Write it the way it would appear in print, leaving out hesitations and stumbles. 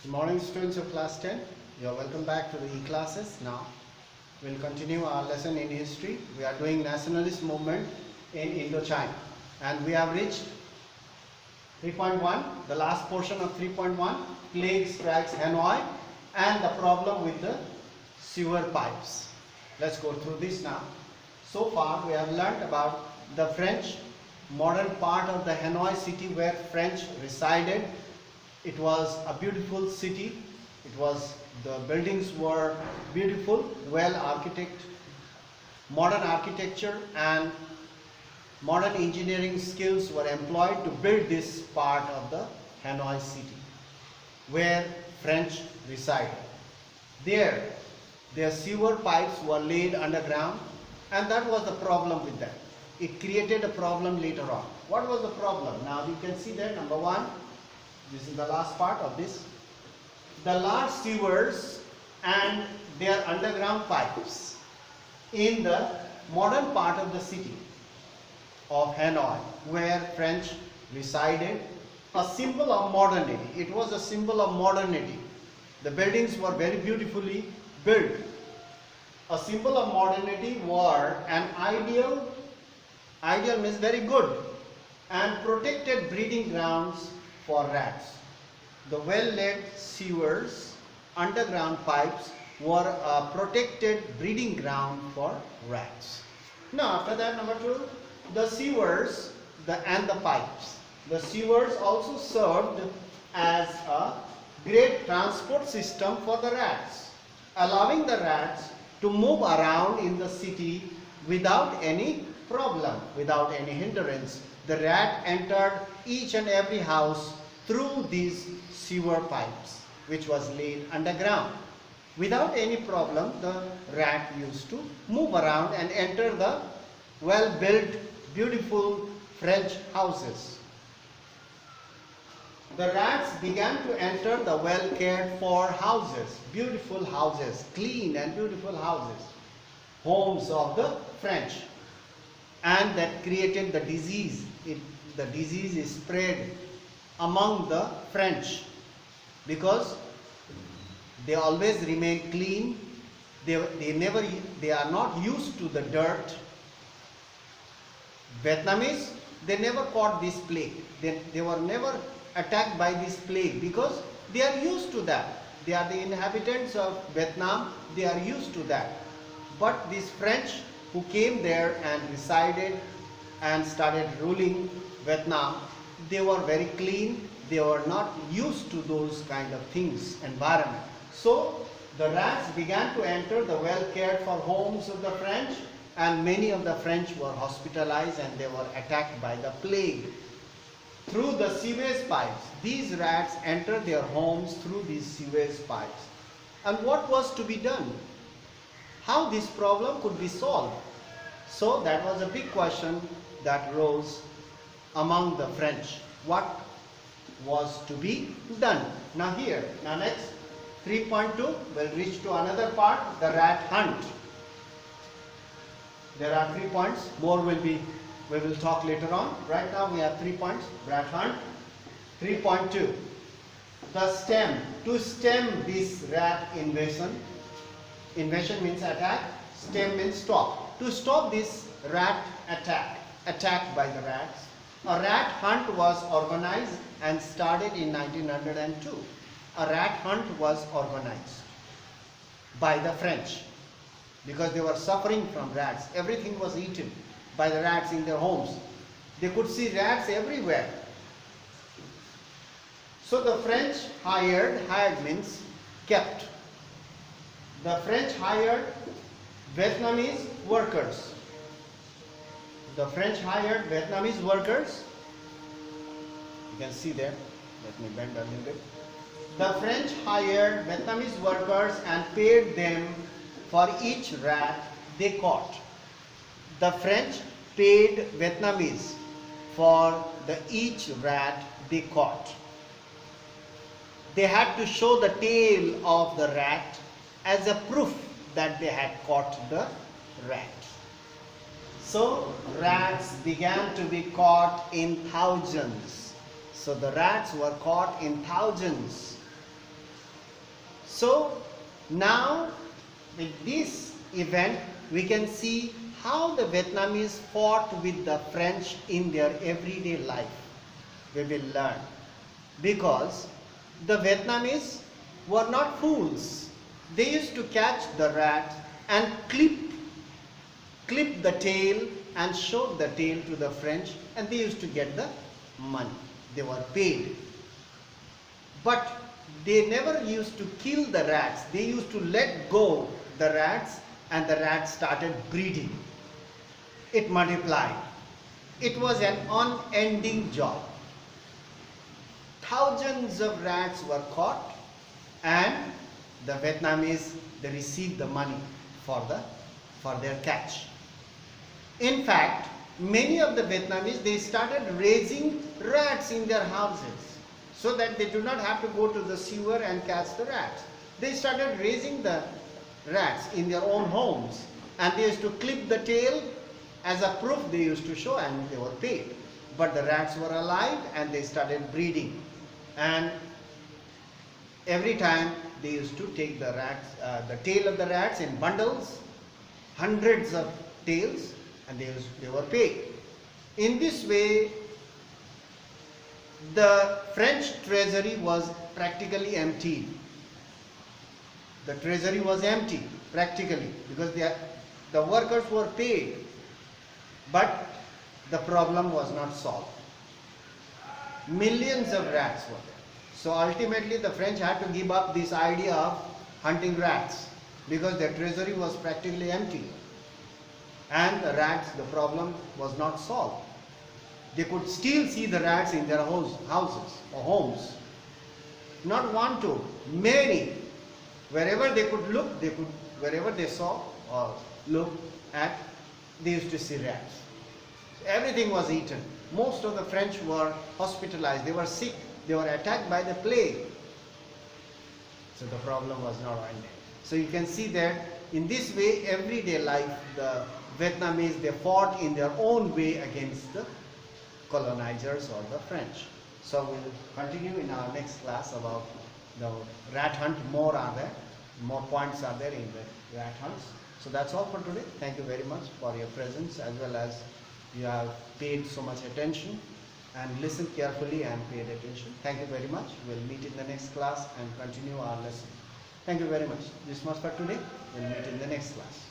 Good morning, students of class 10. You are welcome back to the e-classes. Now we'll continue our lesson in history. We are doing nationalist movement in Indochina, and we have reached 3.1, the last portion of 3.1, plague strikes Hanoi and the problem with the sewer pipes. Let's go through this now. So far we have learnt about the French modern part of the Hanoi city where French resided. It was a beautiful city. The buildings were beautiful, well architect, modern architecture and modern engineering skills were employed to build this part of the Hanoi city where French resided. There, their sewer pipes were laid underground, and that was the problem with them. It created a problem later on. What was the problem? Now you can see there, number one, this is the last part of this. The large sewers and their underground pipes in the modern part of the city of Hanoi, where French resided, a symbol of modernity. It was a symbol of modernity. The buildings were very beautifully built. A symbol of modernity were an ideal means very good, and protected breeding grounds for rats. The well-laid sewers, underground pipes were a protected breeding ground for rats. Now after that, number two, the sewers and the pipes. The sewers also served as a great transport system for the rats, allowing the rats to move around in the city without any problem, without any hindrance. The rat entered each and every house through these sewer pipes, which was laid underground. Without any problem, the rat used to move around and enter the well-built, beautiful French houses. The rats began to enter the well-cared-for houses, beautiful houses, clean and beautiful houses, homes of the French, and that created the disease. The disease is spread among the French because they always remain clean. They are not used to the dirt. Vietnamese, they never caught this plague. They were never attacked by this plague because they are used to that. They are the inhabitants of Vietnam. They are used to that. But these French who came there and resided and started ruling Vietnam, they were very clean. They were not used to those kind of things, environment. So the rats began to enter the well-cared-for homes of the French, and many of the French were hospitalized and they were attacked by the plague. Through the sewage pipes, these rats entered their homes through these sewage pipes. And what was to be done? How this problem could be solved? So that was a big question that rose among the French. What was to be done? Now next 3.2 will reach to another part, the rat hunt. There are 3 points, more we will talk later on. Right now we have 3 points, rat hunt. 3.2, to stem this rat invasion. Invasion means attack, stem means stop. To stop this rat attack by the rats, a rat hunt was organized and started in 1902. A rat hunt was organized by the French because they were suffering from rats. Everything was eaten by the rats in their homes. They could see rats everywhere. So the French hired means kept. The French hired Vietnamese workers. The French hired Vietnamese workers. You can see there. Let me bend a little bit. The French hired Vietnamese workers and paid them for each rat they caught. The French paid Vietnamese for each rat they caught. They had to show the tail of the rat as a proof that they had caught the rat. So rats began to be caught in thousands. So the rats were caught in thousands. So now with this event we can see how the Vietnamese fought with the French in their everyday life. We will learn, because the Vietnamese were not fools. They used to catch the rat and clip the tail and show the tail to the French, and they used to get the money. They were paid. But they never used to kill the rats. They used to let go the rats, and the rats started breeding. It multiplied. It was an unending job. Thousands of rats were caught, and the Vietnamese, they received the money for their catch. In fact, many of the Vietnamese, they started raising rats in their houses so that they do not have to go to the sewer and catch the rats. They started raising the rats in their own homes, and they used to clip the tail as a proof. They used to show, and they were paid. But the rats were alive, and they started breeding. And every time they used to take the rats, the tail of the rats in bundles, hundreds of tails, and they were paid. In this way, the French treasury was practically empty. The treasury was empty practically, because the workers were paid, but the problem was not solved. Millions of rats were there. So ultimately the French had to give up this idea of hunting rats, because their treasury was practically empty. And the rats, the problem was not solved. They could still see the rats in their houses or homes. Not one, two, many. Wherever they could look, wherever they saw or looked at, they used to see rats. So everything was eaten. Most of the French were hospitalized. They were sick. They were attacked by the plague. So the problem was not ended. So you can see that in this way, everyday life, the Vietnamese, they fought in their own way against the colonizers or the French. So we'll continue in our next class about the rat hunt. More are there. More points are there in the rat hunts. So that's all for today. Thank you very much for your presence, as well as you have paid so much attention and listened carefully and paid attention. Thank you very much. We'll meet in the next class and continue our lesson. Thank you very much. This much for today. We'll meet in the next class.